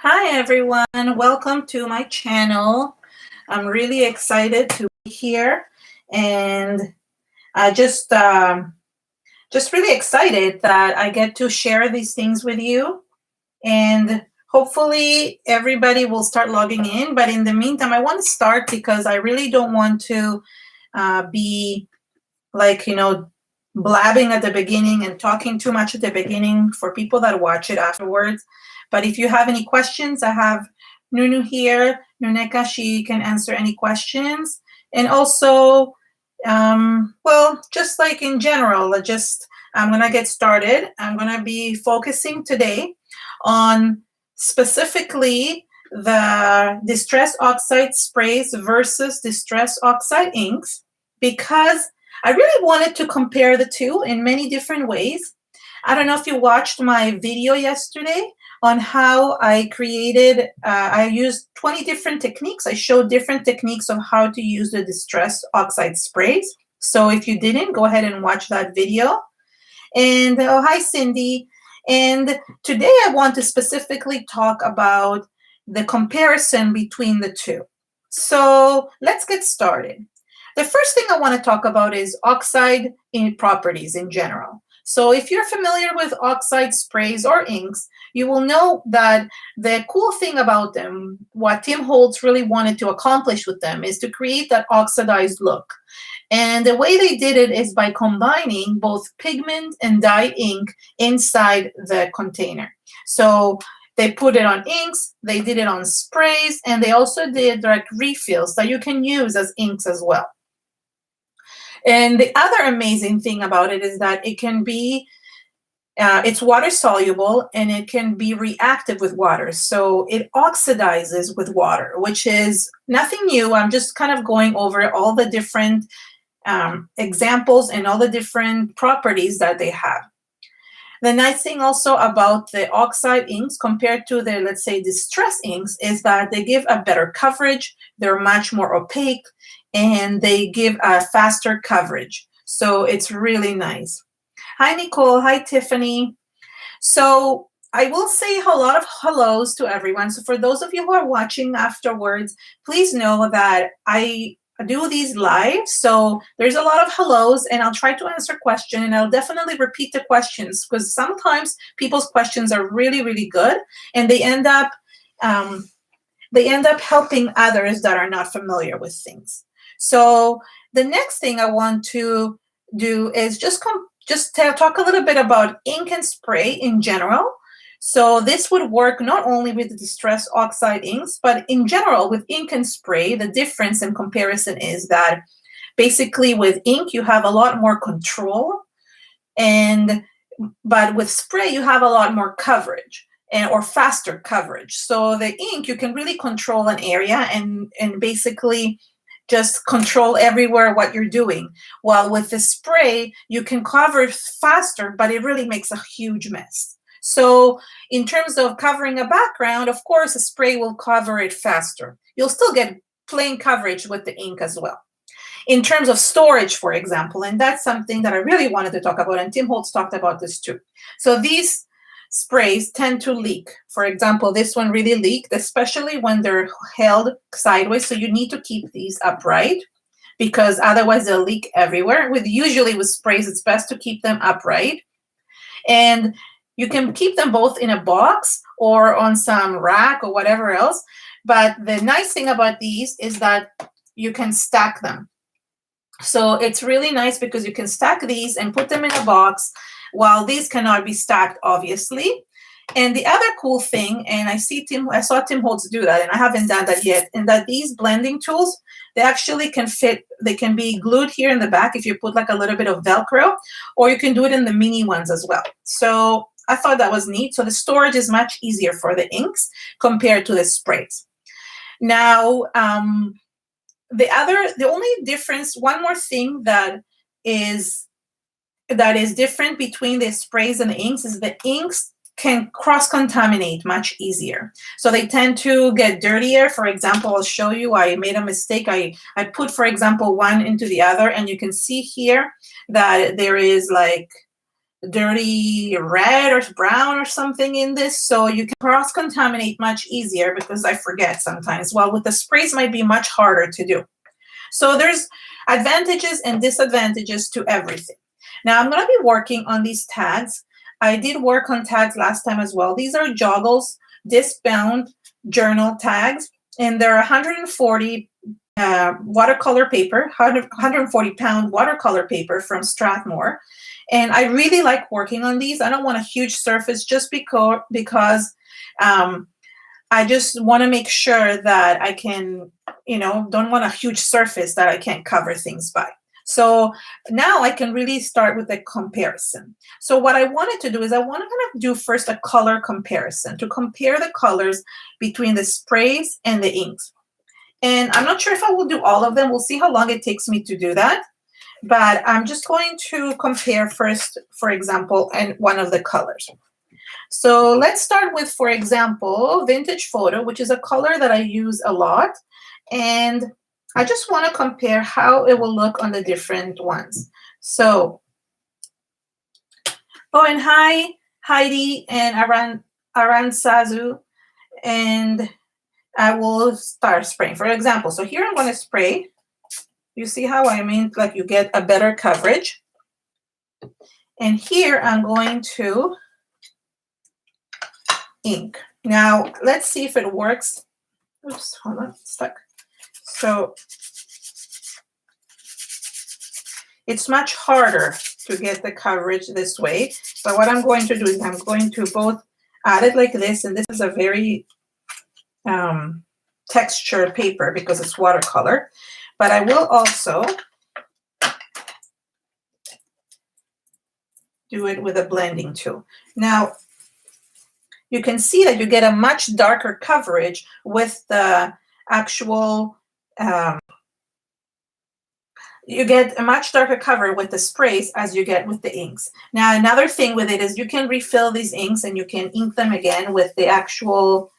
Hi everyone, welcome to my channel. I'm really excited to be here, and I just really excited that I get to share these things with you, and hopefully everybody will start logging in. But in the meantime, I want to start because I really don't want to be like, blabbing at the beginning and talking too much at the beginning for people that watch it afterwards. But if you have any questions, I have Nunu here. Nuneka, she can answer any questions. And also, well, just like in general, I'm going to get started. I'm going to be focusing today on specifically the Distress Oxide sprays versus Distress Oxide inks, because I really wanted to compare the two in many different ways. I don't know if you watched my video yesterday on how I created, I used 20 different techniques. I showed different techniques of how to use the Distress Oxide sprays. So if you didn't, go ahead and watch that video. And oh, hi, Cindy. And today I want to specifically talk about the comparison between the two. So let's get started. The first thing I want to talk about is oxide properties in general. So if you're familiar with oxide sprays or inks, you will know that the cool thing about them, what Tim Holtz really wanted to accomplish with them, is to create that oxidized look. And the way they did it is by combining both pigment and dye ink inside the container. So they put it on inks, they did it on sprays, and they also did direct refills that you can use as inks as well. And the other amazing thing about it is that it can be, it's water soluble, and it can be reactive with water. So it oxidizes with water, which is nothing new. I'm just kind of going over all the different examples and all the different properties that they have. The nice thing also about the oxide inks compared to the, let's say, distress inks, is that they give a better coverage. They're much more opaque, and they give a faster coverage. So it's really nice. Hi, Nicole. Hi, Tiffany. So I will say a lot of hellos to everyone. So for those of you who are watching afterwards, please know that I do these live. So there's a lot of hellos, and I'll try to answer questions, and I'll definitely repeat the questions, because sometimes people's questions are really, really good, and they end up helping others that are not familiar with things. So the next thing I want to do is just talk a little bit about ink and spray in general. So this would work not only with the Distress Oxide inks, but in general with ink and spray. The difference in comparison is that basically with ink, you have a lot more control, but with spray, you have a lot more coverage or faster coverage. So the ink, you can really control an area and basically just control everywhere what you're doing. While with the spray, you can cover faster, but it really makes a huge mess. So in terms of covering a background, of course, a spray will cover it faster. You'll still get plain coverage with the ink as well. In terms of storage, for example, and that's something that I really wanted to talk about, and Tim Holtz talked about this too. So these sprays tend to leak. For example, this one really leaked, especially when they're held sideways. So you need to keep these upright, because otherwise they'll leak everywhere. Usually with sprays, it's best to keep them upright. And you can keep them both in a box or on some rack or whatever else. But the nice thing about these is that you can stack them. So it's really nice because you can stack these and put them in a box, while these cannot be stacked, obviously. And the other cool thing, and I saw Tim Holtz do that, and I haven't done that yet, and that these blending tools, they actually can fit, they can be glued here in the back if you put like a little bit of Velcro, or you can do it in the mini ones as well. So I thought that was neat. So the storage is much easier for the inks compared to the sprays. Now, the only difference, one more thing that is different between the sprays and the inks, is the inks can cross-contaminate much easier. So they tend to get dirtier. For example, I'll show you, I made a mistake. I put, for example, one into the other, and you can see here that there is like dirty red or brown or something in this, so you can cross-contaminate much easier, because I forget sometimes. Well, with the sprays might be much harder to do. So there's advantages and disadvantages to everything. Now I'm going to be working on these tags. I did work on tags last time as well. These are Joggles disc-bound journal tags, and they're 140 watercolor paper, 140-pound watercolor paper from Strathmore. And I really like working on these. I don't want a huge surface, just because I just want to make sure that I can, don't want a huge surface that I can't cover things by. So now I can really start with a comparison. So what I wanted to do is I want to kind of do first a color comparison, to compare the colors between the sprays and the inks. And I'm not sure if I will do all of them. We'll see how long it takes me to do that. But I'm just going to compare first, for example, and one of the colors. So let's start with, for example, Vintage Photo, which is a color that I use a lot. And I just want to compare how it will look on the different ones. So, oh, and hi, Heidi and Aransazu. And I will start spraying. For example, so here I'm going to spray. You see how I mean, like you get a better coverage. And here I'm going to ink. Now, let's see if it works. Oops, hold on, it's stuck. So it's much harder to get the coverage this way. But what I'm going to do is I'm going to both add it like this, and this is a very textured paper because it's watercolor. But I will also do it with a blending tool. Now, you can see that you get a much darker coverage with the actual, you get a much darker cover with the sprays as you get with the inks. Now, another thing with it is you can refill these inks and you can ink them again with the actual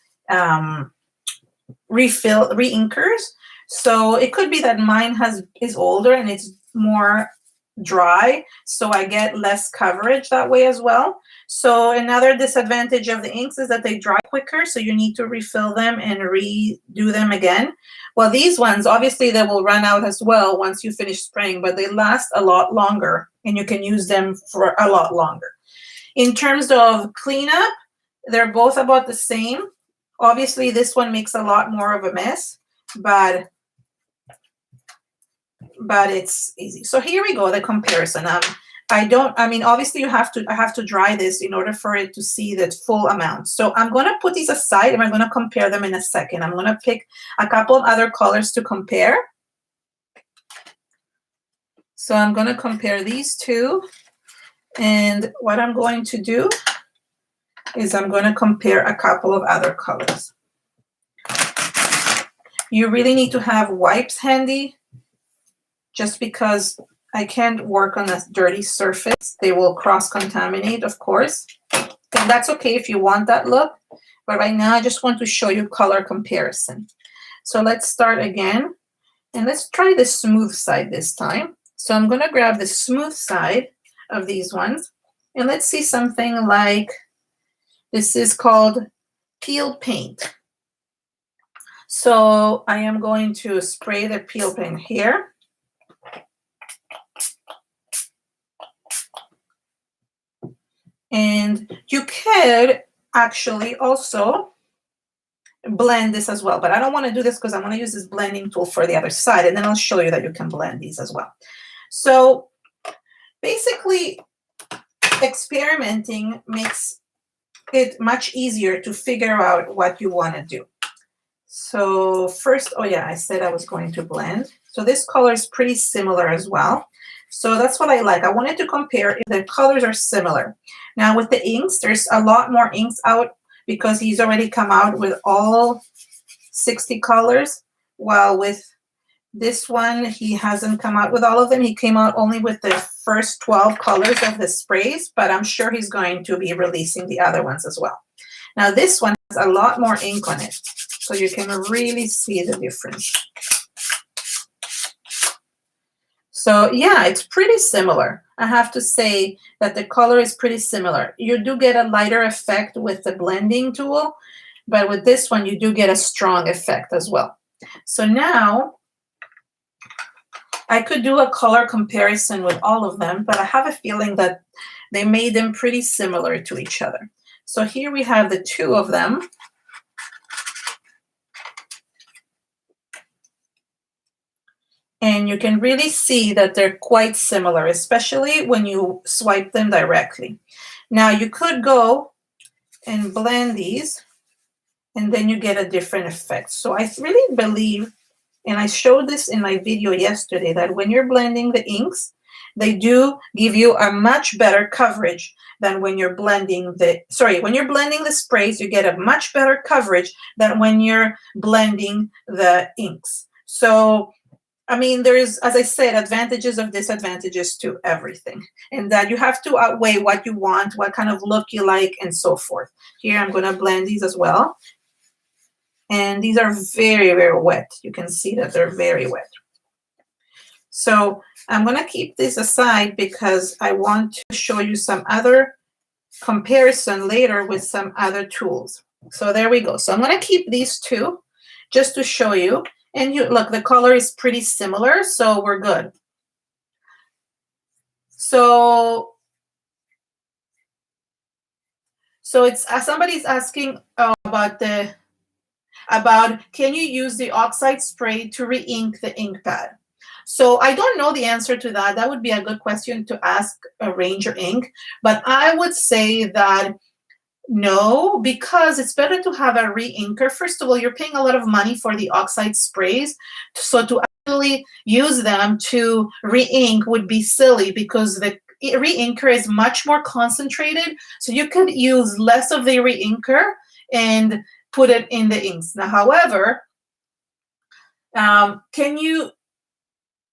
re-inkers. So it could be that mine is older and it's more dry, so I get less coverage that way as well. So another disadvantage of the inks is that they dry quicker, so you need to refill them and redo them again. Well, these ones, obviously they will run out as well once you finish spraying, but they last a lot longer and you can use them for a lot longer. In terms of cleanup, they're both about the same. Obviously this one makes a lot more of a mess, but it's easy. So here we go, the comparison. Obviously I have to dry this in order for it to see the full amount. So I'm going to put these aside and I'm going to compare them in a second. I'm going to pick a couple of other colors to compare. So I'm going to compare these two. And what I'm going to do is I'm going to compare a couple of other colors. You really need to have wipes handy, just because I can't work on a dirty surface. They will cross-contaminate, of course. And that's okay if you want that look. But right now, I just want to show you color comparison. So let's start again. And let's try the smooth side this time. So I'm going to grab the smooth side of these ones. And let's see something like, this is called peeled paint. So I am going to spray the peeled paint here. And you could actually also blend this as well, but I don't want to do this because I want to use this blending tool for the other side, and then I'll show you that you can blend these as well. So basically, experimenting makes it much easier to figure out what you want to do. So first, oh yeah, I said I was going to blend. So this color is pretty similar as well. So that's what I like. I wanted to compare if the colors are similar. Now with the inks, there's a lot more inks out because he's already come out with all 60 colors. While with this one, he hasn't come out with all of them. He came out only with the first 12 colors of the sprays, but I'm sure he's going to be releasing the other ones as well. Now this one has a lot more ink on it, so you can really see the difference. So yeah, it's pretty similar. I have to say that the color is pretty similar. You do get a lighter effect with the blending tool, but with this one, you do get a strong effect as well. So now I could do a color comparison with all of them, but I have a feeling that they made them pretty similar to each other. So here we have the two of them. And you can really see that they're quite similar, especially when you swipe them directly. Now you could go and blend these, and then you get a different effect. So I really believe, and I showed this in my video yesterday, that when you're blending the inks, they do give you a much better coverage than when you're blending the, when you're blending the sprays, you get a much better coverage than when you're blending the inks. So I mean, there's, as I said, advantages of disadvantages to everything, and that you have to outweigh what you want, what kind of look you like, and so forth. Here, I'm going to blend these as well. And these are very, very wet. You can see that they're very wet. So I'm going to keep this aside because I want to show you some other comparison later with some other tools. So there we go. So I'm going to keep these two just to show you. And you look, the color is pretty similar, so we're good. So it's somebody's asking about can you use the oxide spray to re-ink the ink pad? So I don't know the answer to that. That would be a good question to ask a Ranger Ink, but I would say that no, because it's better to have a re-inker. First of all, you're paying a lot of money for the oxide sprays. So to actually use them to re-ink would be silly because the re-inker is much more concentrated. So you could use less of the re-inker and put it in the inks. Now, however,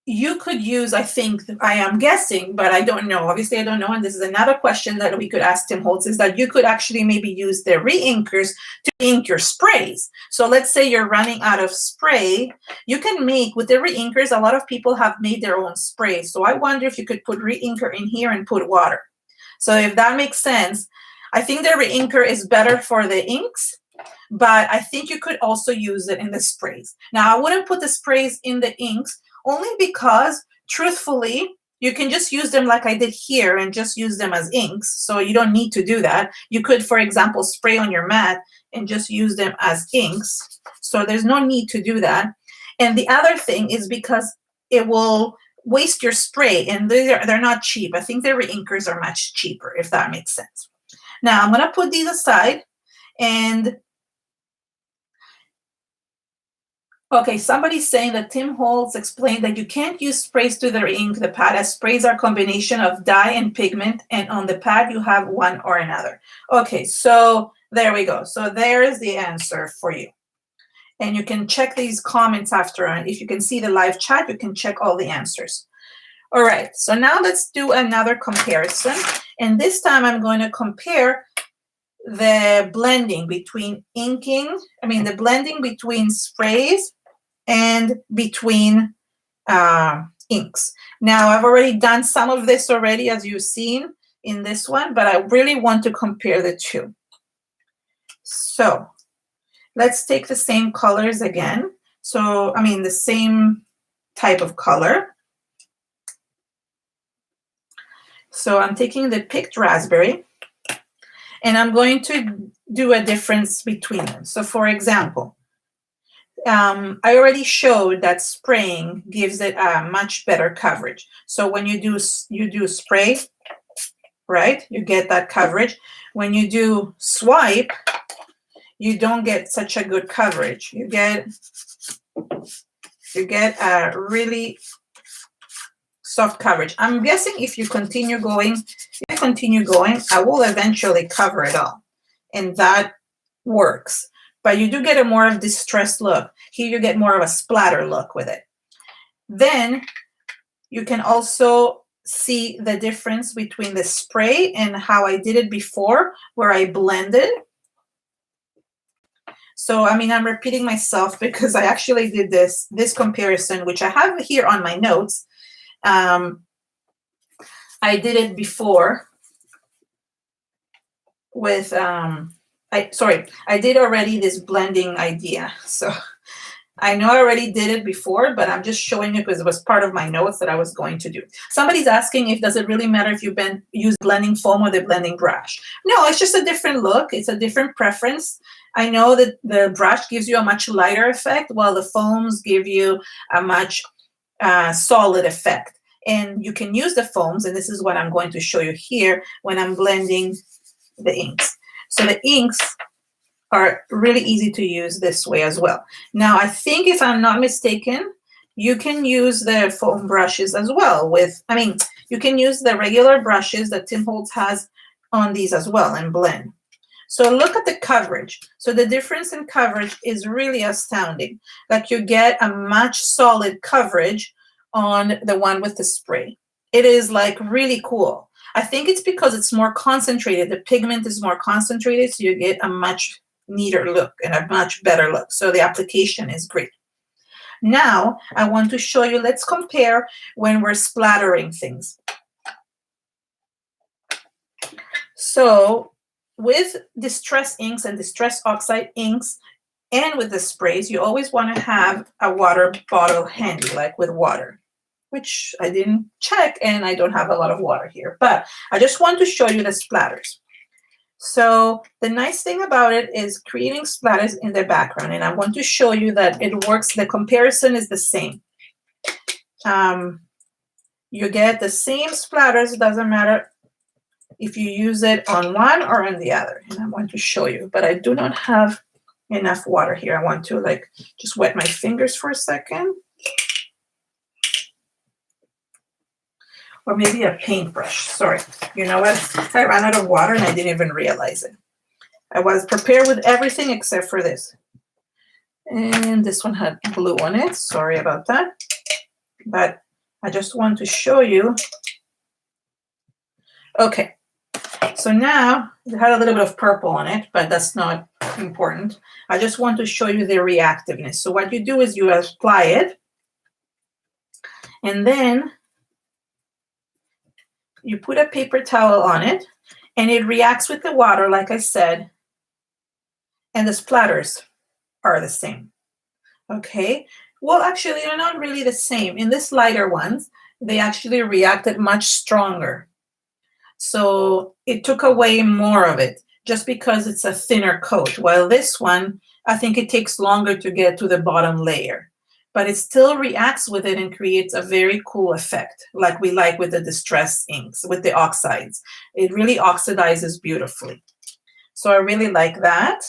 you could use, I think, I am guessing, but I don't know. Obviously, I don't know. And this is another question that we could ask Tim Holtz, is that you could actually maybe use the re-inkers to ink your sprays. So let's say you're running out of spray. You can make, with the re-inkers, a lot of people have made their own sprays. So I wonder if you could put re-inker in here and put water. So if that makes sense, I think the re-inker is better for the inks, but I think you could also use it in the sprays. Now, I wouldn't put the sprays in the inks, only because, truthfully, you can just use them like I did here and just use them as inks. So you don't need to do that. You could, for example, spray on your mat and just use them as inks. So there's no need to do that. And the other thing is because it will waste your spray, and they're not cheap. I think the re-inkers are much cheaper, if that makes sense. Now, I'm going to put these aside. And okay, somebody's saying that Tim Holtz explained that you can't use sprays to re-ink the pad, as sprays are a combination of dye and pigment, and on the pad you have one or another. Okay, so there we go. So there's the answer for you. And you can check these comments after. If you can see the live chat, you can check all the answers. All right, so now let's do another comparison. And this time I'm going to compare the blending between the blending between sprays and between inks. Now, I've already done some of this already, as you've seen in this one, but I really want to compare the two. So let's take the same colors again. So, the same type of color. So I'm taking the picked raspberry, and I'm going to do a difference between them. So, for example, I already showed that spraying gives it a much better coverage. So when you do spray, right, you get that coverage. When you do swipe, you don't get such a good coverage. You get a really soft coverage. I'm guessing if you continue going, I will eventually cover it all, and that works. But you do get a more of distressed look. Here you get more of a splatter look with it. Then you can also see the difference between the spray and how I did it before, where I blended. So, I'm repeating myself because I actually did this comparison, which I have here on my notes. I did it before with, I did already this blending idea. So I know I already did it before, but I'm just showing you because it was part of my notes that I was going to do. Somebody's asking if does it really matter if you use blending foam or the blending brush? No, it's just a different look. It's a different preference. I know that the brush gives you a much lighter effect, while the foams give you a much solid effect. And you can use the foams, and this is what I'm going to show you here when I'm blending the inks. So the inks are really easy to use this way as well. Now, I think if I'm not mistaken, you can use the foam brushes as well you can use the regular brushes that Tim Holtz has on these as well and blend. So look at the coverage. So the difference in coverage is really astounding. Like you get a much solid coverage on the one with the spray. It is like really cool. I think it's because it's more concentrated. The pigment is more concentrated, so you get a much neater look and a much better look. So the application is great. Now I want to show you, let's compare when we're splattering things. So with distress inks and distress oxide inks and with the sprays, you always want to have a water bottle handy, like with water, which I didn't check and I don't have a lot of water here, but I just want to show you the splatters. So the nice thing about it is creating splatters in the background, and I want to show you that it works. The comparison is the same. You get the same splatters. It doesn't matter if you use it on one or on the other. And I want to show you, but I do not have enough water here. I want to just wet my fingers for a second. Or maybe a paintbrush. Sorry. You know what? I ran out of water and I didn't even realize it. I was prepared with everything except for this. And this one had blue on it. Sorry about that. But I just want to show you. Okay. So now it had a little bit of purple on it, but that's not important. I just want to show you the reactiveness. So what you do is you apply it, and then you put a paper towel on it, and it reacts with the water, like I said, and the splatters are the same. Okay? Well, actually, they're not really the same. In this lighter ones, they actually reacted much stronger. So it took away more of it just because it's a thinner coat. While this one, I think it takes longer to get to the bottom layer. But it still reacts with it and creates a very cool effect, like we like with the distress inks, with the oxides. It really oxidizes beautifully. So I really like that.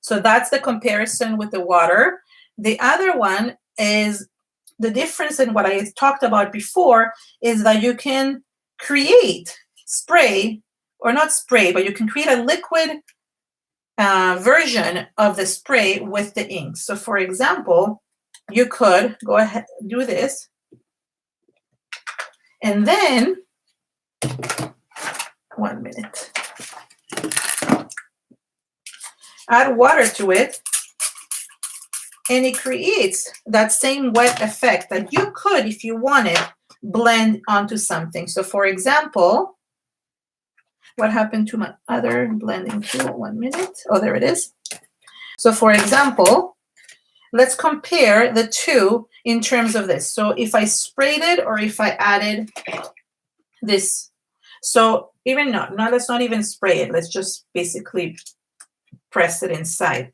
So that's the comparison with the water. The other one is the difference in what I talked about before is that you can create spray, or not spray, but you can create a liquid version of the spray with the ink. So for example, you could go ahead, do this, and then, 1 minute, add water to it, and it creates that same wet effect that you could, if you wanted, blend onto something. So for example, what happened to my other blending tool? 1 minute. Oh, there it is. So for example, let's compare the two in terms of this. So if I sprayed it or if I added this. So even no, let's not even spray it. Let's just basically press it inside.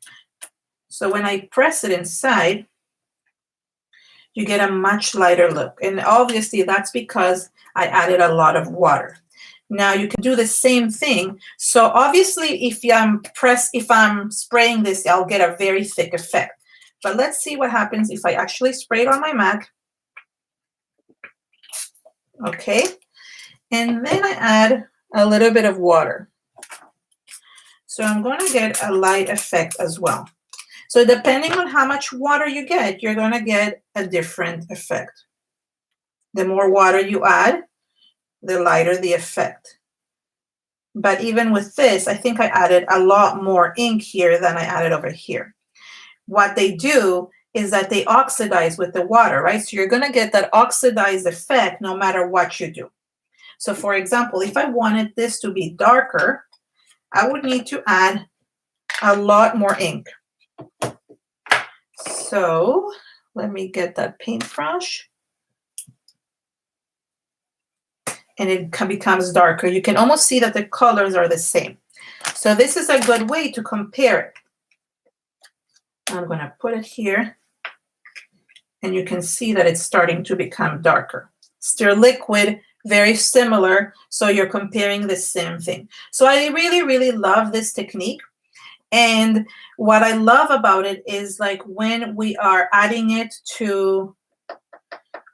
So when I press it inside, you get a much lighter look. And obviously that's because I added a lot of water. Now you can do the same thing. So obviously if I'm spraying this, I'll get a very thick effect. But let's see what happens if I actually spray it on my mat. Okay. And then I add a little bit of water. So I'm going to get a light effect as well. So depending on how much water you get, you're going to get a different effect. The more water you add, the lighter the effect. But even with this, I think I added a lot more ink here than I added over here. What they do is that they oxidize with the water, right? So you're going to get that oxidized effect no matter what you do. So for example, if I wanted this to be darker, I would need to add a lot more ink. So let me get that paintbrush. And it becomes darker. You can almost see that the colors are the same. So this is a good way to compare it. I'm going to put it here. And you can see that it's starting to become darker. Still liquid, very similar. So you're comparing the same thing. So I really, really love this technique. And what I love about it is like when we are adding it to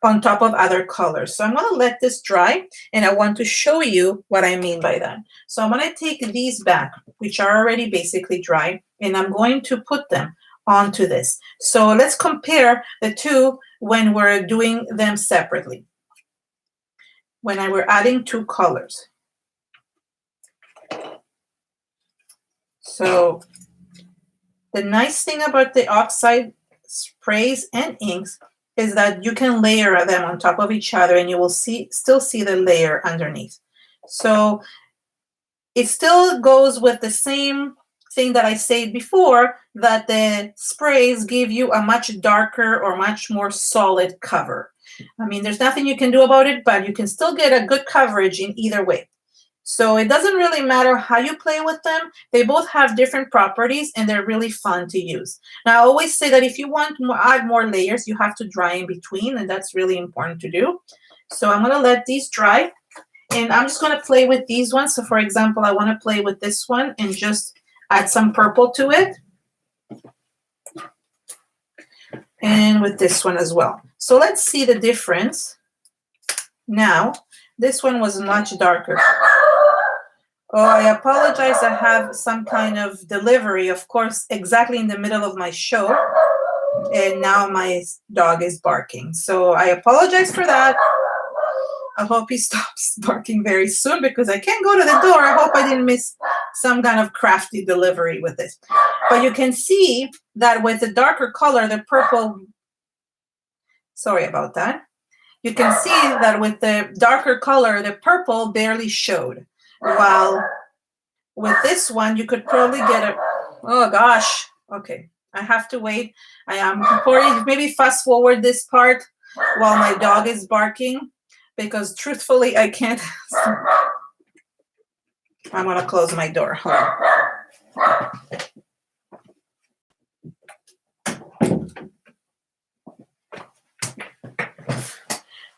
on top of other colors. So I'm going to let this dry, and I want to show you what I mean by that. So I'm going to take these back, which are already basically dry, and I'm going to put them onto this. So let's compare the two when we're doing them separately. When we're adding two colors. So the nice thing about the oxide sprays and inks is that you can layer them on top of each other and you will still see the layer underneath. So it still goes with the same thing that I said before, that the sprays give you a much darker or much more solid cover. I mean, there's nothing you can do about it, but you can still get a good coverage in either way. So it doesn't really matter how you play with them. They both have different properties and they're really fun to use. Now, I always say that if you want to add more layers, you have to dry in between, and that's really important to do. So I'm going to let these dry, and I'm just going to play with these ones. So for example, I want to play with this one and just add some purple to it. And with this one as well. So let's see the difference. Now, this one was much darker. Oh, I apologize. I have some kind of delivery, of course, exactly in the middle of my show. And now my dog is barking. So I apologize for that. I hope he stops barking very soon because I can't go to the door. I hope I didn't miss some kind of crafty delivery with this. But you can see that with the darker color, the purple, sorry about that. You can see that with the darker color, the purple barely showed. While with this one, you could probably get a, oh gosh, okay. I have to wait. I am maybe fast forward this part while my dog is barking, because truthfully, I can't. I'm going to close my door. Hold on.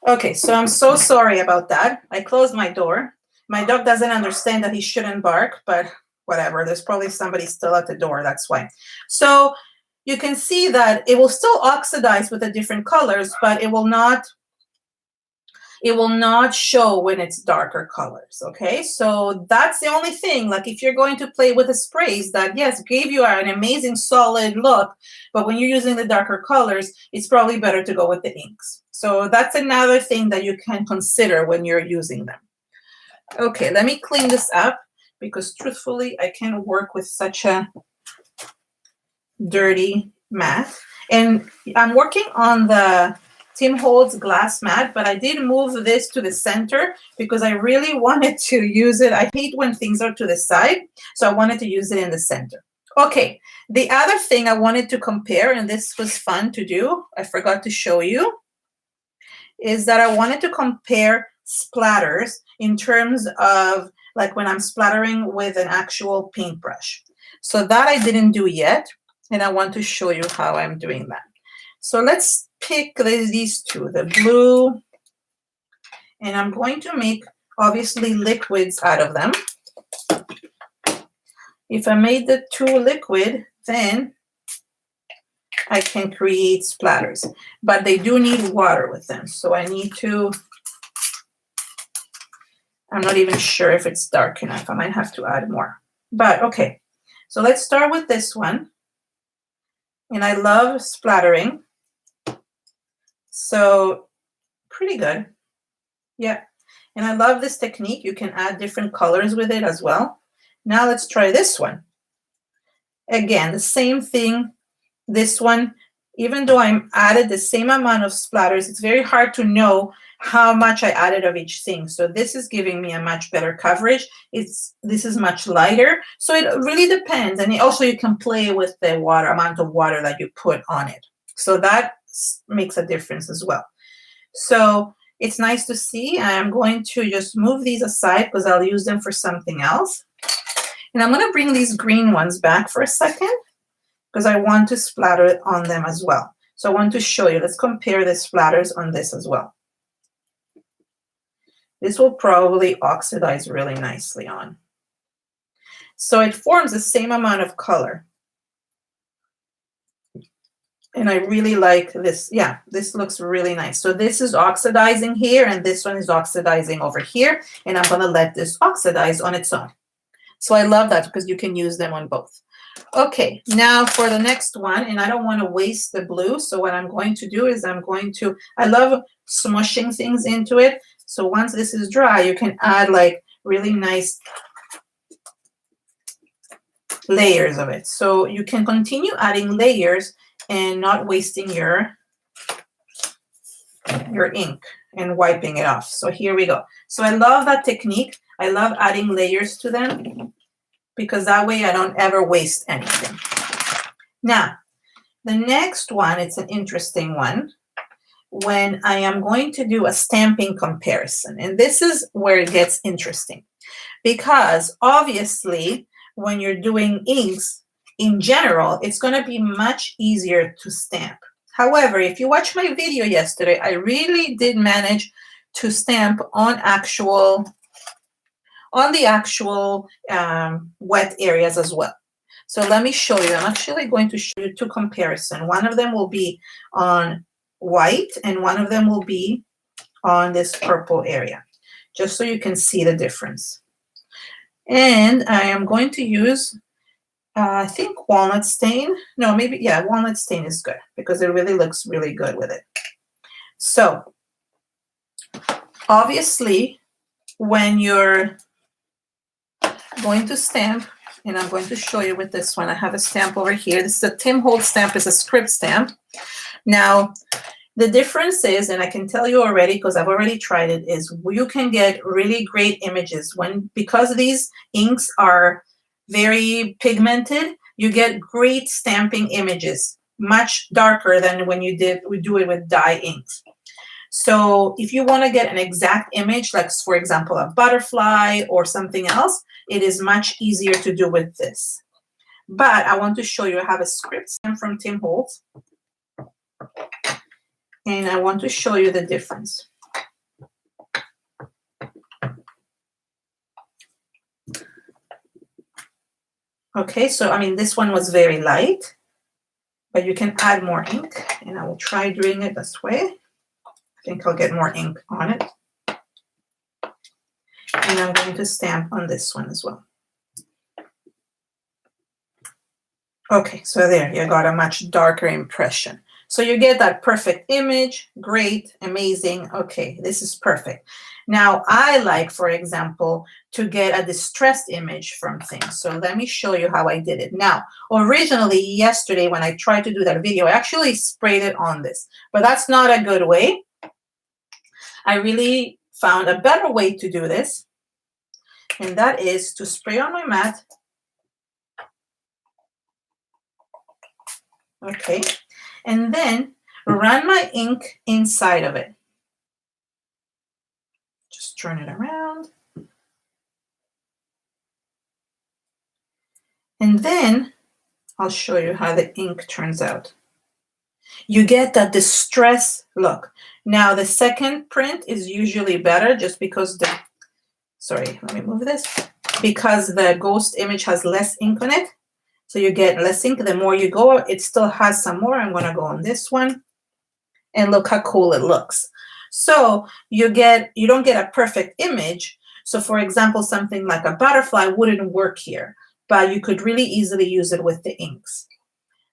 Okay, so I'm so sorry about that. I closed my door. My dog doesn't understand that he shouldn't bark, but whatever. There's probably somebody still at the door. That's why. So you can see that it will still oxidize with the different colors, but it will not show when it's darker colors. Okay, so that's the only thing. Like if you're going to play with the sprays that, yes, gave you an amazing solid look, but when you're using the darker colors, it's probably better to go with the inks. So that's another thing that you can consider when you're using them. Okay, let me clean this up because truthfully, I can't work with such a dirty mat. And I'm working on the Tim Holtz glass mat, but I did move this to the center because I really wanted to use it. I hate when things are to the side, so I wanted to use it in the center. Okay, the other thing I wanted to compare, and this was fun to do, I forgot to show you, is that I wanted to compare splatters in terms of like when I'm splattering with an actual paintbrush. So that I didn't do yet, and I want to show you how I'm doing that. So let's pick these two, the blue, and I'm going to make obviously liquids out of them. If I made the two liquid, then I can create splatters, but they do need water with them. So I need to, I'm not even sure if it's dark enough. I might have to add more, but okay. So let's start with this one. And I love splattering. So pretty good. Yeah. And I love this technique. You can add different colors with it as well. Now let's try this one. Again, the same thing. This one, even though I added the same amount of splatters, it's very hard to know how much I added of each thing. So this is giving me a much better coverage. This is much lighter. So it really depends. And also you can play with the amount of water that you put on it. So that makes a difference as well. So it's nice to see. I'm going to just move these aside because I'll use them for something else. And I'm going to bring these green ones back for a second because I want to splatter it on them as well. So I want to show you. Let's compare the splatters on this as well. This will probably oxidize really nicely on. So it forms the same amount of color. And I really like this. Yeah, this looks really nice. So this is oxidizing here, and this one is oxidizing over here. And I'm going to let this oxidize on its own. So I love that because you can use them on both. Okay, now for the next one, and I don't want to waste the blue. So what I'm going to do is I love smushing things into it. So once this is dry, you can add like really nice layers of it. So you can continue adding layers and not wasting your ink and wiping it off. So here we go. So I love that technique. I love adding layers to them because that way I don't ever waste anything. Now, the next one, it's an interesting one when I am going to do a stamping comparison. And this is where it gets interesting because obviously when you're doing inks in general, it's going to be much easier to stamp. However, if you watch my video yesterday, I really did manage to stamp on the actual wet areas as well. So let me show you. I'm actually going to show you two comparisons. One of them will be on white and one of them will be on this purple area, just so you can see the difference. And I am going to use, I think walnut stain. No, maybe, yeah, walnut stain is good because it really looks really good with it. So obviously, when you're going to stamp, and I'm going to show you with this one. I have a stamp over here. This is a Tim Holtz stamp. It's a script stamp. Now, the difference is, and I can tell you already because I've already tried it, is you can get really great images because these inks are very pigmented. You get great stamping images, much darker than when we do it with dye inks. So if you want to get an exact image, like for example, a butterfly or something else, it is much easier to do with this. But I want to show you, I have a script stamp from Tim Holtz. And I want to show you the difference. Okay, so I mean, this one was very light, but you can add more ink, and I will try doing it this way. I think I'll get more ink on it. And I'm going to stamp on this one as well. Okay, so there, you got a much darker impression. So you get that perfect image, great, amazing. Okay, this is perfect. Now, I like, for example, to get a distressed image from things. So let me show you how I did it. Now, originally, yesterday, when I tried to do that video, I actually sprayed it on this, but that's not a good way. I really found a better way to do this, and that is to spray on my mat. Okay, and then run my ink inside of it. Just turn it around. And then I'll show you how the ink turns out. You get that distress look. Now, the second print is usually better just because sorry, let me move this. Because the ghost image has less ink on it. So you get less ink. The more you go, it still has some more. I'm going to go on this one. And look how cool it looks. So you don't get a perfect image. So for example, something like a butterfly wouldn't work here, but you could really easily use it with the inks.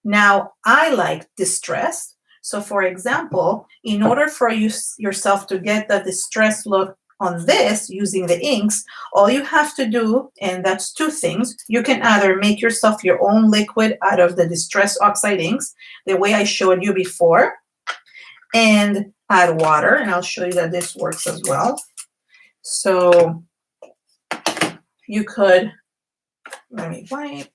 Now, I like distressed. So for example, in order for yourself to get the distressed look on this using the inks, all you have to do, and that's two things, you can either make yourself your own liquid out of the distress oxide inks, the way I showed you before, and add water, and I'll show you that this works as well. So you could, let me wipe,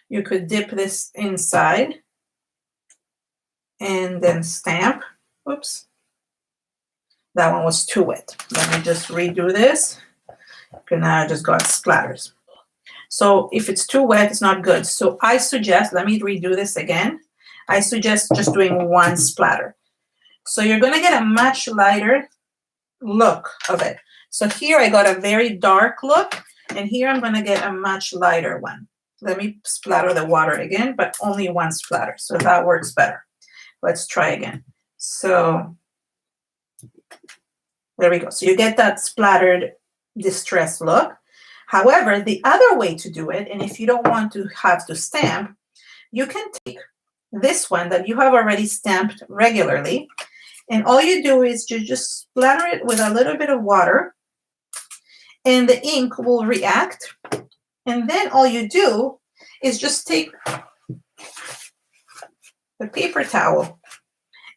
you could dip this inside and then stamp. Oops, that one was too wet. Let me just redo this. Okay, now I just got splatters. So if it's too wet, it's not good. So I suggest, let me redo this again. I suggest just doing one splatter. So you're going to get a much lighter look of it. So here I got a very dark look, and here I'm going to get a much lighter one. Let me splatter the water again, but only one splatter. So that works better. Let's try again. So there we go. So you get that splattered distress look. However, the other way to do it, and if you don't want to have to stamp, you can take this one that you have already stamped regularly, and all you do is you just splatter it with a little bit of water, and the ink will react. And then all you do is just take the paper towel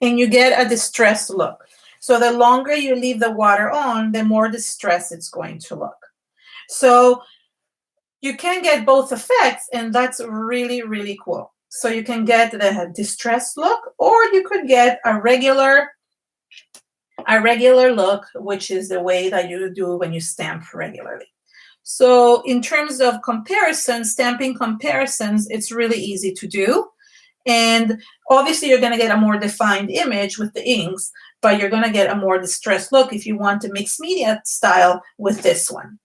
and you get a distressed look. So the longer you leave the water on, the more distressed it's going to look. So you can get both effects, and that's really, really cool. So you can get the distressed look, or you could get a regular look, which is the way that you do when you stamp regularly. So in terms of comparison, stamping comparisons, it's really easy to do. And obviously you're going to get a more defined image with the inks, but you're going to get a more distressed look if you want to mix media style with this one.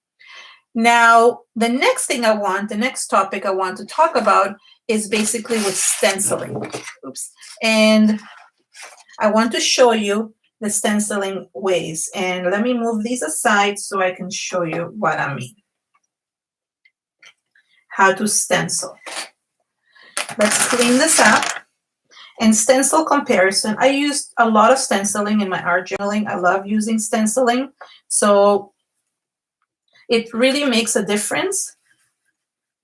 Now, the next topic I want to talk about is basically with stenciling. Oops. And I want to show you the stenciling ways. And let me move these aside so I can show you what I mean. How to stencil. Let's clean this up. And stencil comparison. I used a lot of stenciling in my art journaling. I love using stenciling. So it really makes a difference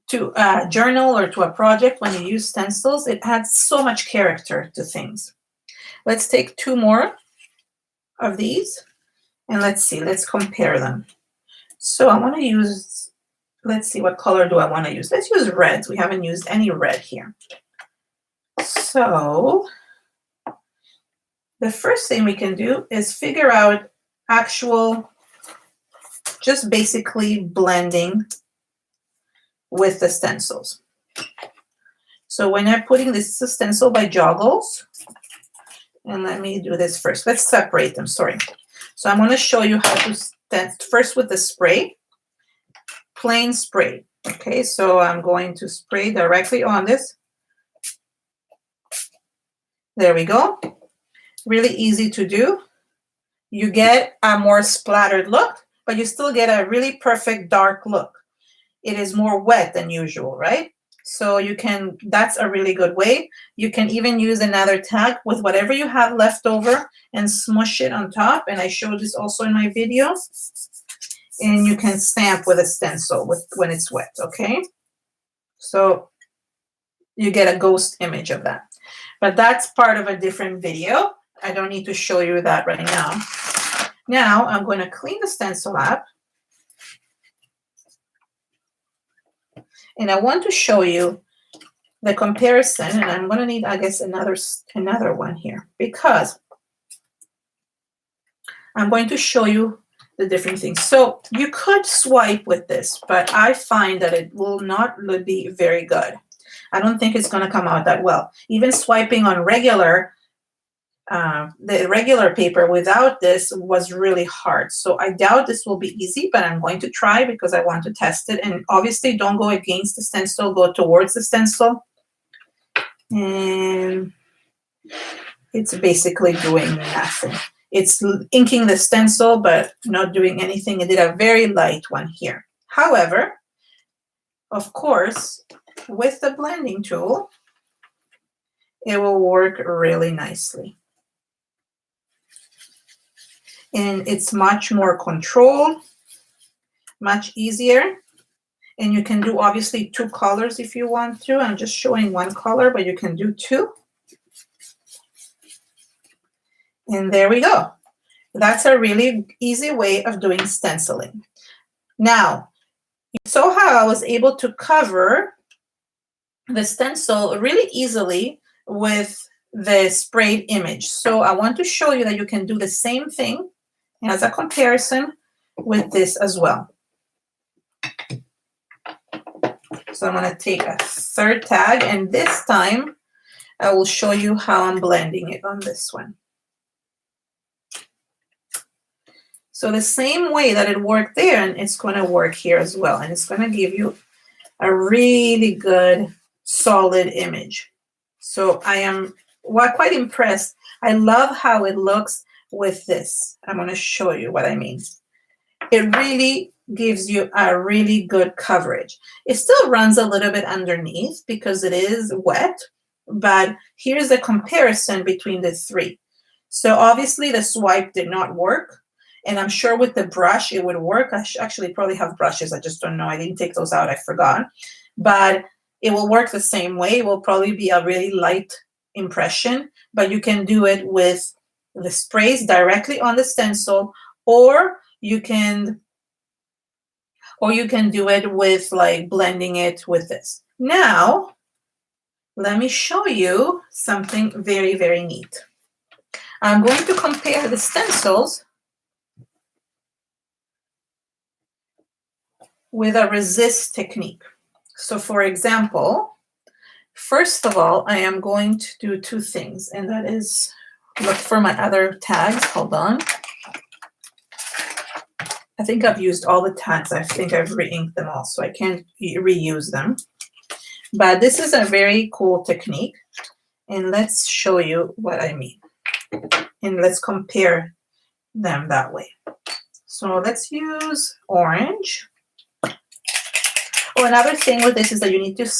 to a journal or to a project when you use stencils. It adds so much character to things. Let's take two more of these and let's see, let's compare them. So I want to use, let's see, what color do I want to use? Let's use reds. We haven't used any red here. So the first thing we can do is figure out actual, just basically blending with the stencils. So when I'm putting this stencil by Joggles, and let me do this first. Let's separate them, sorry. So I'm going to show you how to stencil first with the spray, plain spray. Okay, so I'm going to spray directly on this. There we go. Really easy to do. You get a more splattered look, but you still get a really perfect dark look. It is more wet than usual, right? So you can, that's a really good way. You can even use another tag with whatever you have left over and smush it on top. And I showed this also in my video. And you can stamp with a stencil when it's wet, okay? So you get a ghost image of that. But that's part of a different video. I don't need to show you that right now. Now I'm going to clean the stencil up. And I want to show you the comparison. And I'm going to need, I guess, another one here, because I'm going to show you the different things. So you could swipe with this, but I find that it will not be very good. I don't think it's going to come out that well. Even swiping on the regular paper without this was really hard. So I doubt this will be easy, but I'm going to try because I want to test it. And obviously don't go against the stencil, go towards the stencil. And it's basically doing nothing. It's inking the stencil, but not doing anything. It did a very light one here. However, of course, with the blending tool, it will work really nicely. and it's much more controlled, much easier. And you can do obviously 2 colors if you want to. I'm just showing 1 color, but you can do 2. And there we go. That's a really easy way of doing stenciling. Now, you saw how I was able to cover the stencil really easily with the sprayed image. So I want to show you that you can do the same thing as a comparison with this as well. So I'm going to take a 3rd tag, and this time I will show you how I'm blending it on this one. So the same way that it worked there, and it's going to work here as well. And it's going to give you a really good, solid image. So I am quite impressed. I love how it looks with this. I'm going to show you what I mean. It really gives you a really good coverage. It still runs a little bit underneath because it is wet, but here's the comparison between the 3. So obviously the swipe did not work. And I'm sure with the brush, it would work. I actually probably have brushes. I just don't know. I didn't take those out. I forgot. But it will work the same way. It will probably be a really light impression. But you can do it with the sprays directly on the stencil, or you can do it with like blending it with this. Now, let me show you something very, very neat. I'm going to compare the stencils with a resist technique. So for example, first of all, I am going to do 2 things, and that is look for my other tags. Hold on. I think I've used all the tags. I think I've re-inked them all, so I can't reuse them. But this is a very cool technique, and let's show you what I mean. And let's compare them that way. So let's use orange. Oh, another thing with this is that you need to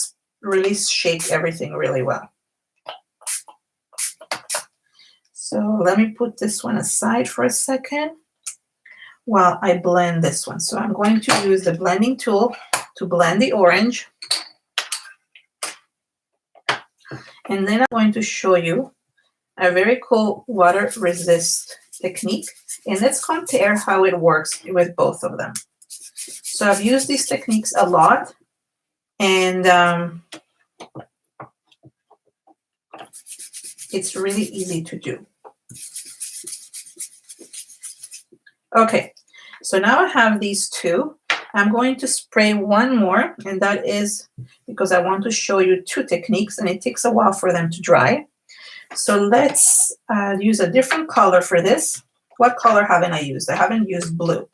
really shake everything really well. So let me put this one aside for a second while I blend this one. So I'm going to use the blending tool to blend the orange. And then I'm going to show you a very cool water resist technique. And let's compare how it works with both of them. So I've used these techniques a lot, and it's really easy to do. Okay, so now I have these 2. I'm going to spray 1 more, and that is because I want to show you 2 techniques, and it takes a while for them to dry. So let's use a different color for this. What color haven't I used? I haven't used blue.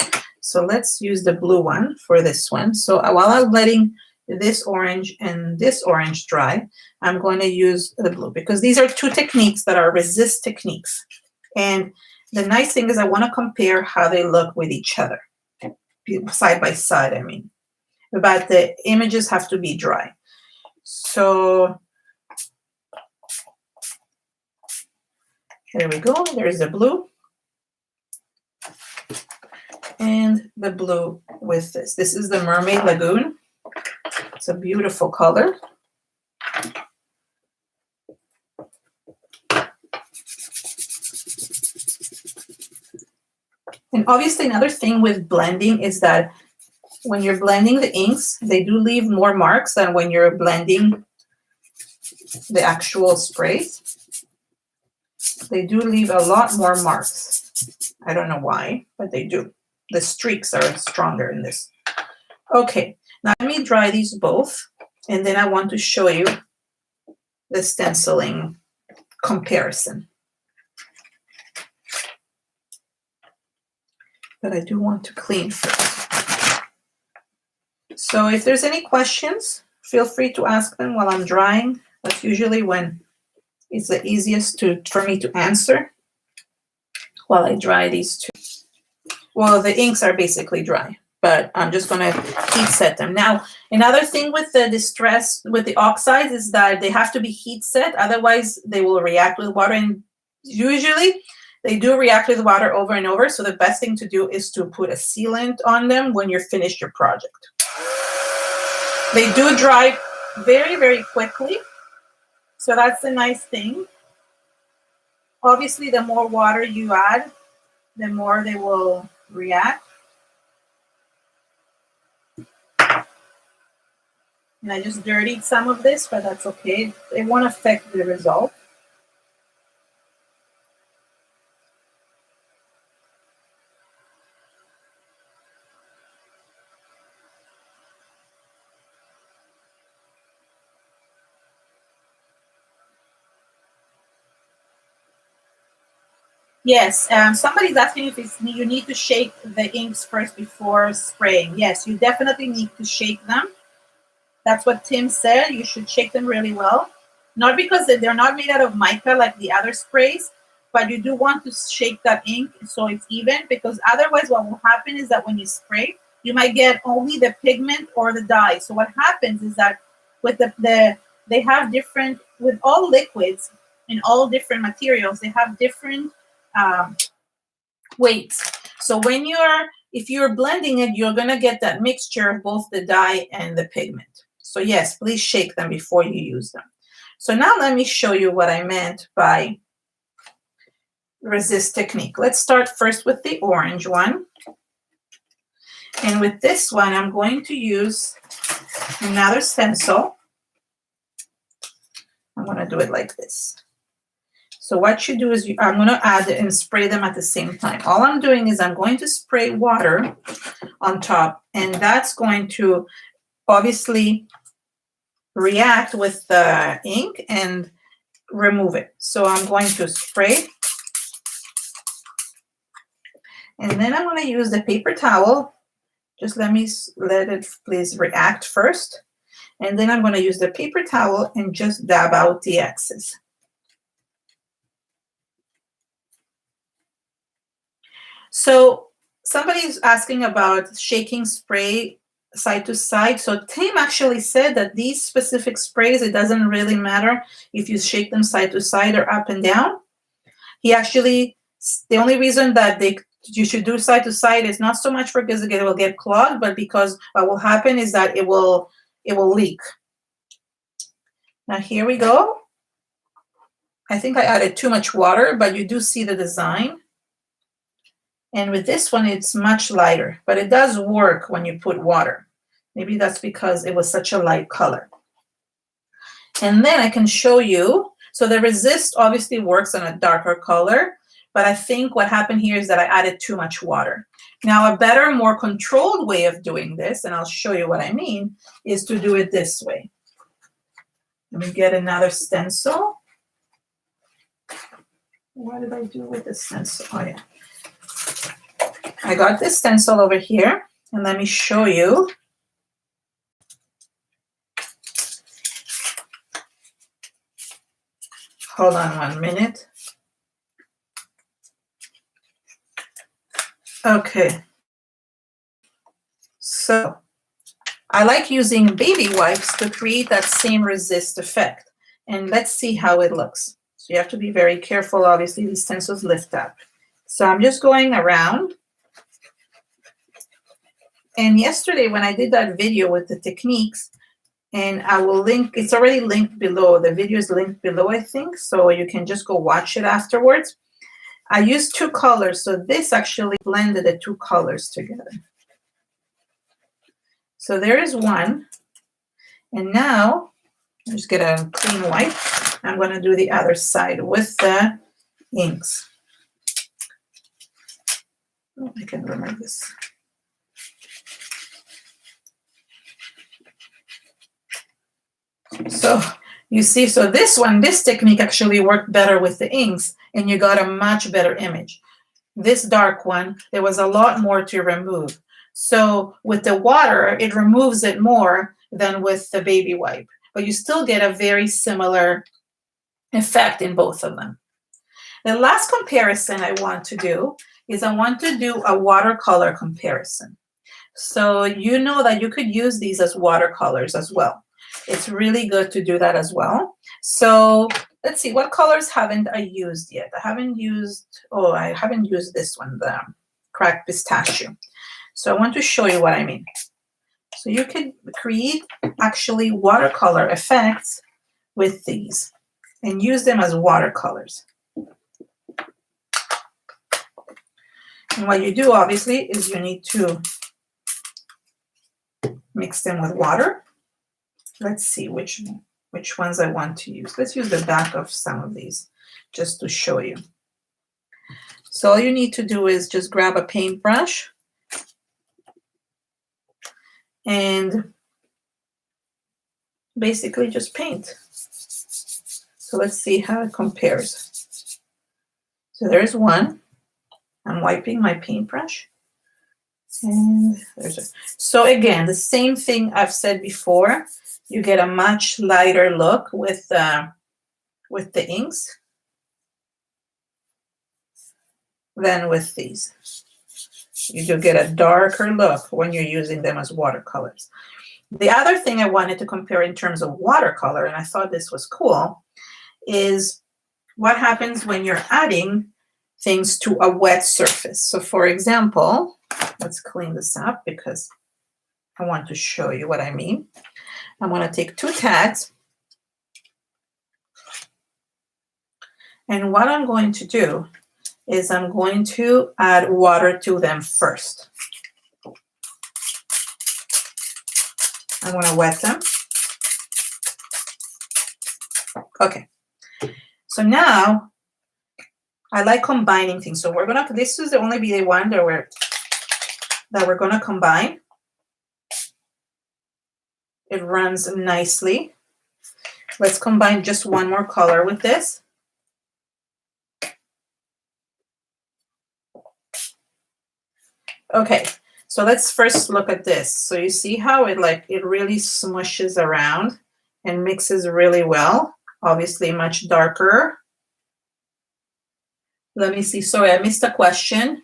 So let's use the blue one for this one. So while I'm letting this orange and this orange dry, I'm going to use the blue because these are 2 techniques that are resist techniques. And the nice thing is I want to compare how they look with each other, side by side, I mean. But the images have to be dry. So there we go. There's the blue. And the blue with this. This is the Mermaid Lagoon. It's a beautiful color. And obviously another thing with blending is that when you're blending the inks, they do leave more marks than when you're blending the actual sprays. They do leave a lot more marks. I don't know why, but they do. The streaks are stronger in this. Okay, now let me dry these both, and then I want to show you the stenciling comparison. But I do want to clean first. So if there's any questions, feel free to ask them while I'm drying. That's usually when it's the easiest for me to answer while I dry these 2. Well, the inks are basically dry, but I'm just going to heat set them. Now, another thing with the oxides is that they have to be heat set. Otherwise, they will react with water. And usually They do react with water over and over, so the best thing to do is to put a sealant on them when you're finished your project. They do dry very, very quickly, so that's the nice thing. Obviously, the more water you add, the more they will react. And I just dirtied some of this, but that's okay. It won't affect the result. Yes, somebody's asking if you need to shake the inks first before spraying. Yes, you definitely need to shake them. That's what Tim said. You should shake them really well. Not because they're not made out of mica like the other sprays, but you do want to shake that ink so it's even, because otherwise what will happen is that when you spray, you might get only the pigment or the dye. So what happens is that with they have different, with all liquids in all different materials, they have different weights. So when if you're blending it, you're going to get that mixture of both the dye and the pigment. So yes, please shake them before you use them. So now let me show you what I meant by resist technique. Let's start first with the orange one. And with this one, I'm going to use another stencil. I'm going to do it like this. So what you do is I'm going to add and spray them at the same time. All I'm doing is I'm going to spray water on top, and that's going to obviously react with the ink and remove it. So I'm going to spray, and then I'm going to use the paper towel. Just let it please react first, and then I'm going to use the paper towel and just dab out the excess. So somebody's asking about shaking spray side to side. So Tim actually said that these specific sprays, it doesn't really matter if you shake them side to side or up and down. He actually, the only reason that you should do side to side is not so much because it will get clogged, but because what will happen is that it will leak. Now here we go. I think I added too much water, but you do see the design. And with this one, it's much lighter, but it does work when you put water. Maybe that's because it was such a light color. And then I can show you. So the resist obviously works on a darker color, but I think what happened here is that I added too much water. Now, a better, more controlled way of doing this, and I'll show you what I mean, is to do it this way. Let me get another stencil. What did I do with the stencil? Oh, yeah. I got this stencil over here, and let me show you. Hold on 1 minute. Okay. So I like using baby wipes to create that same resist effect. And let's see how it looks. So you have to be very careful. Obviously, these stencils lift up. So I'm just going around. And yesterday when I did that video with the techniques, and I will link, it's already linked below. The video is linked below, I think, so you can just go watch it afterwards. I used two colors, so this actually blended the two colors together. So there is one. And now, I'm just get a clean wipe. I'm going to do the other side with the inks. Oh, I can remove this. So you see, so this technique actually worked better with the inks, and you got a much better image. This dark one, there was a lot more to remove. So with the water, it removes it more than with the baby wipe, but you still get a very similar effect in both of them. The last comparison I want to do is I want to do a watercolor comparison. So you know that you could use these as watercolors as well. It's really good to do that as well. So let's see, what colors haven't I used yet? I haven't used this one, the cracked pistachio. So I want to show you what I mean. So you could create actually watercolor effects with these and use them as watercolors. And what you do, obviously, is you need to mix them with water. Let's see which ones I want to use. Let's use the back of some of these just to show you. So all you need to do is just grab a paintbrush and basically just paint. So let's see how it compares. So there's one. I'm wiping my paintbrush. And there's a, so again, the same thing I've said before. You get a much lighter look with the inks than with these. You do get a darker look when you're using them as watercolors. The other thing I wanted to compare in terms of watercolor, and I thought this was cool, is what happens when you're adding things to a wet surface. So for example, let's clean this up because I want to show you what I mean. I'm going to take 2 tags, and what I'm going to do is I'm going to add water to them first. I'm going to wet them. Okay. So now I like combining things. So we're going to, this is the only be the one that we're going to combine. It runs nicely. Let's combine just one more color with this. Okay, so let's first look at this. So you see how it really smushes around and mixes really well. Obviously much darker. Let me see. Sorry, I missed a question.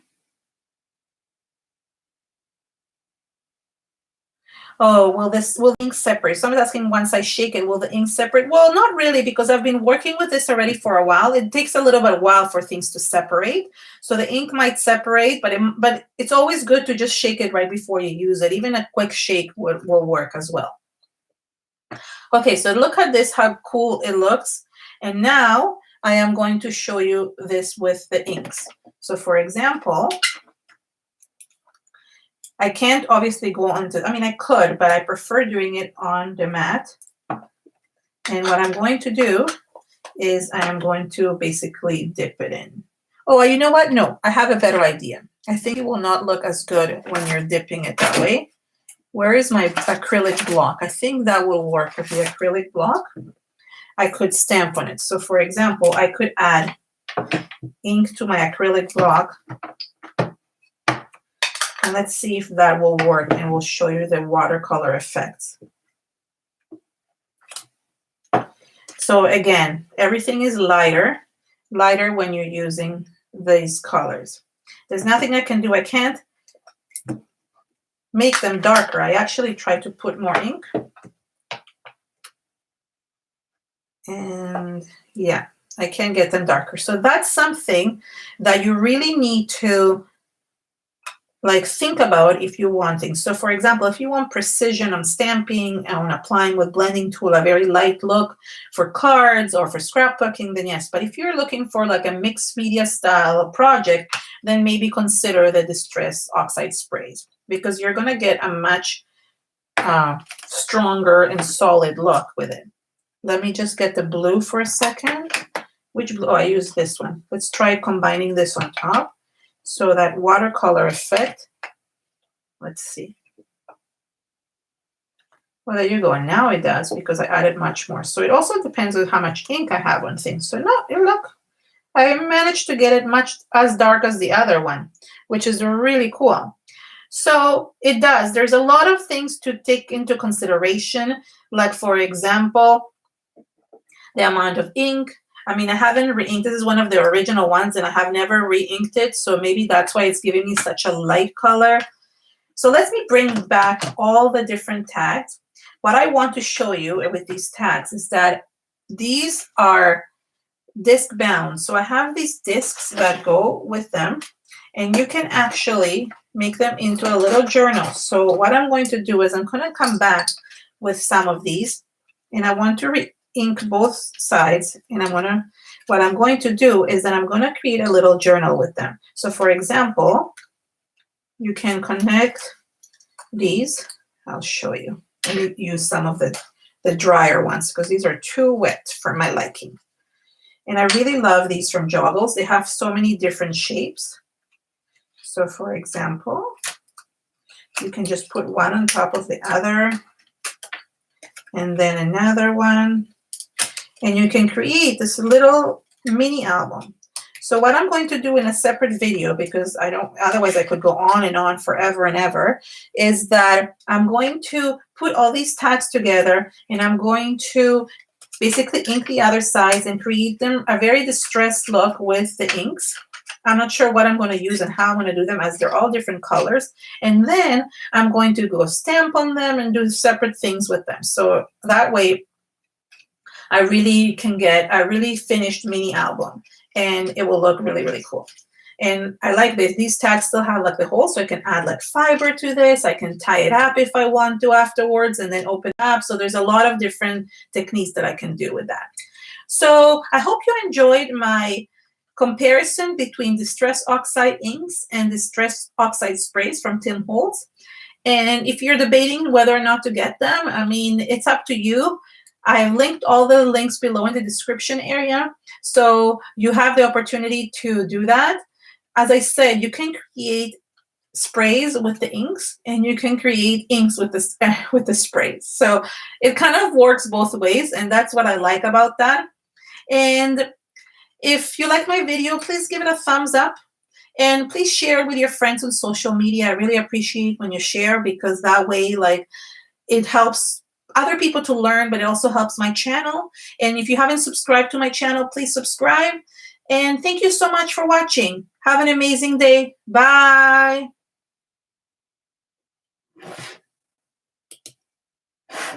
Oh, will the ink separate? Someone's asking, once I shake it, will the ink separate? Well, not really, because I've been working with this already for a while. It takes a little bit of while for things to separate. So the ink might separate, but it's always good to just shake it right before you use it. Even a quick shake will work as well. Okay, so look at this, how cool it looks. And now I am going to show you this with the inks. So for example, I can't obviously go onto, I mean, I could, but I prefer doing it on the mat. And what I'm going to do is I am going to basically dip it in. Oh, you know what? No, I have a better idea. I think it will not look as good when you're dipping it that way. Where is my acrylic block? I think that will work with the acrylic block. I could stamp on it. So for example, I could add ink to my acrylic block. And let's see if that will work, and we'll show you the watercolor effects. So again, everything is lighter when you're using these colors. There's nothing I can do. I can't make them darker. I actually try to put more ink. And yeah, I can get them darker. So that's something that you really need to think about if you want things. So for example, if you want precision on stamping and on applying with blending tool, a very light look for cards or for scrapbooking, then yes. But if you're looking for like a mixed media style project, then maybe consider the Distress Oxide sprays, because you're going to get a much stronger and solid look with it. Let me just get the blue for a second. Which blue? Oh, I use this one. Let's try combining this on top. So that watercolor effect, let's see. Well, there you go. And now it does, because I added much more. So it also depends on how much ink I have on things. So no, look, I managed to get it much as dark as the other one, which is really cool. So it does. There's a lot of things to take into consideration. Like, for example, the amount of ink. I mean, I haven't re-inked. This is one of the original ones, and I have never re-inked it. So maybe that's why it's giving me such a light color. So let me bring back all the different tags. what I want to show you with these tags is that these are disc bound. So I have these discs that go with them, and you can actually make them into a little journal. So what I'm going to do is I'm going to come back with some of these, and I want to ink both sides, and what I'm going to do is that I'm going to create a little journal with them. So for example, you can connect these. I'll show you. Let me use some of the drier ones because these are too wet for my liking. And I really love these from Joggles. They have so many different shapes. So for example, you can just put one on top of the other, and then another one. And you can create this little mini album. So what I'm going to do in a separate video, because otherwise I could go on and on forever and ever, is that I'm going to put all these tags together, and I'm going to basically ink the other sides and create them a very distressed look with the inks. I'm not sure what I'm going to use and how I'm going to do them, as they're all different colors. And then I'm going to go stamp on them and do separate things with them. So that way I really can get a really finished mini album, and it will look really, really cool. And I like this. These tags still have like the hole, so I can add like fiber to this. I can tie it up if I want to afterwards and then open it up. So there's a lot of different techniques that I can do with that. So I hope you enjoyed my comparison between Distress Oxide inks and Distress Oxide sprays from Tim Holtz. And if you're debating whether or not to get them, I mean, it's up to you. I've linked all the links below in the description area, so you have the opportunity to do that. As I said, you can create sprays with the inks, and you can create inks with the sprays. So it kind of works both ways, and that's what I like about that. And if you like my video, please give it a thumbs up, and please share it with your friends on social media. I really appreciate when you share, because that way, like, it helps other people to learn, but it also helps my channel. And if you haven't subscribed to my channel, please subscribe. And thank you so much for watching. Have an amazing day. Bye.